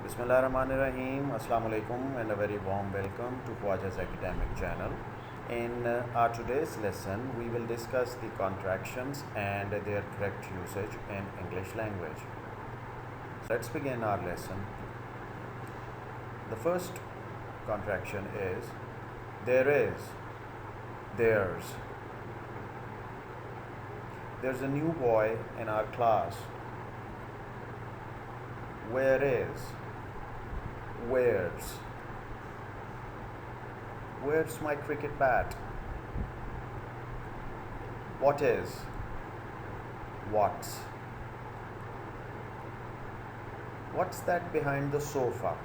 Bismillahirrahmanirrahim. Assalamu alaikum and a very warm welcome to Khwaja's academic channel. In our today's lesson, we will discuss the contractions and their correct usage in English language. So let's begin our lesson. The first contraction is there is, there's. There's a new boy in our class. Where is, where's. Where's my cricket bat? What is, what's. What's that behind the sofa?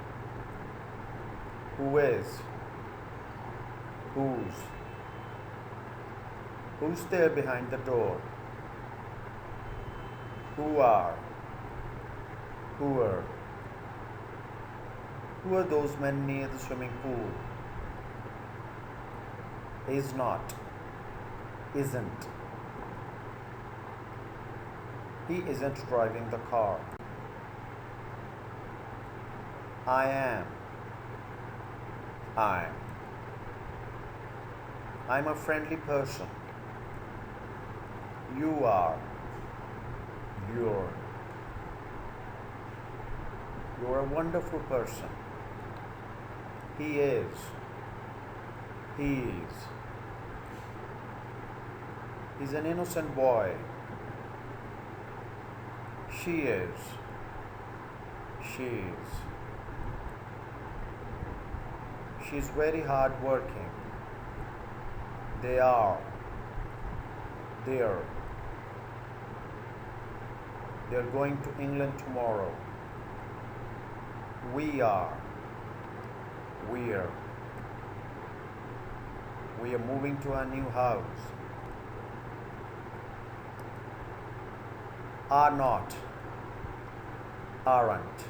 Who is, whose. Who's there behind the door? Who are, who are. Who are those men near the swimming pool? Is not, isn't. He isn't driving the car. I am, I'm. I'm a friendly person. You are, you're. You're a wonderful person. He is, he's. He's an innocent boy. She is, she's. She's very hard working. They are, they're. They're going to England tomorrow. We are, we're. We are moving to a new house. Are not, aren't.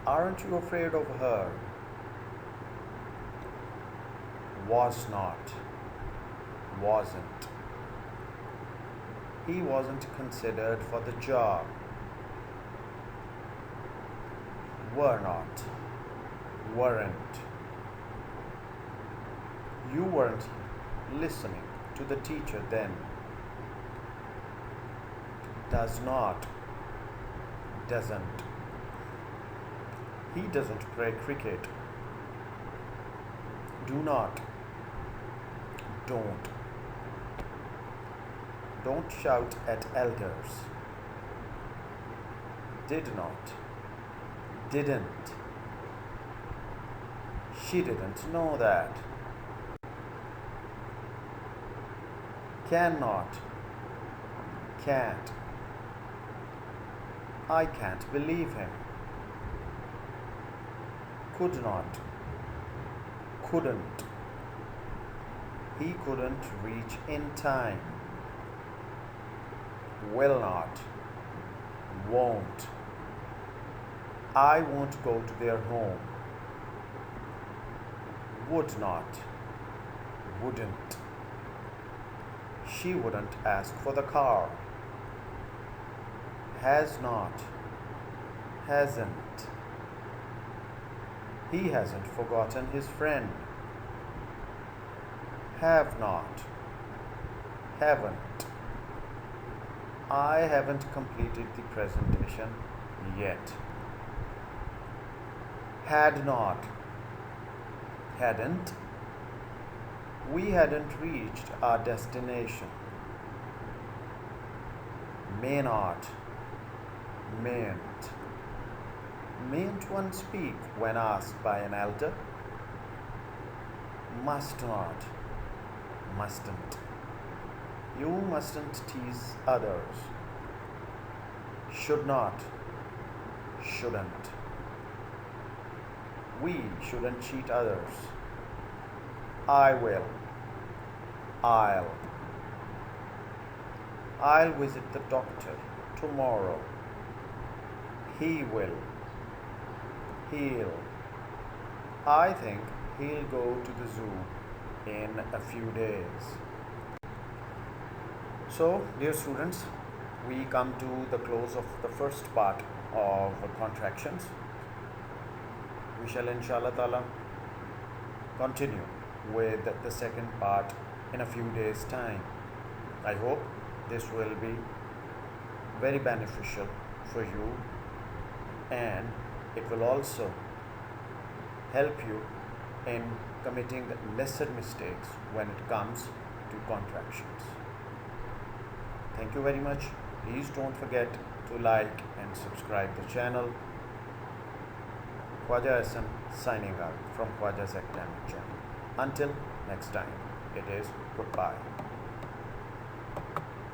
Aren't you afraid of her? Was not, wasn't. He wasn't considered for the job. Were not, weren't. You weren't listening to the teacher then. Does not, doesn't. He doesn't play cricket. Do not, don't. Don't shout at elders. Did not, didn't. She didn't know that. Cannot, can't. I can't believe him. Could not, couldn't. He couldn't reach in time. Will not, won't. I won't go to their home. Would not, wouldn't. She wouldn't ask for the car. Has not, hasn't. He hasn't forgotten his friend. Have not, haven't. I haven't completed the presentation yet. Had not, hadn't. We hadn't reached our destination. May not, mayn't. Mayn't one speak when asked by an elder? Must not, mustn't. You mustn't tease others. Should not, shouldn't. We shouldn't cheat others. I will, I'll. I'll visit the doctor tomorrow. He will, he'll. I think he'll go to the zoo in a few days. So, dear students, we come to the close of the first part of contractions. We shall inshallah ta'ala continue with the second part in a few days time. I hope this will be very beneficial for you, and it will also help you in committing lesser mistakes when it comes to contractions. Thank you very much. Please don't forget to like and subscribe the channel. Khwaja Hassan signing out from Khwaja's Academic channel. Until next time, it is goodbye.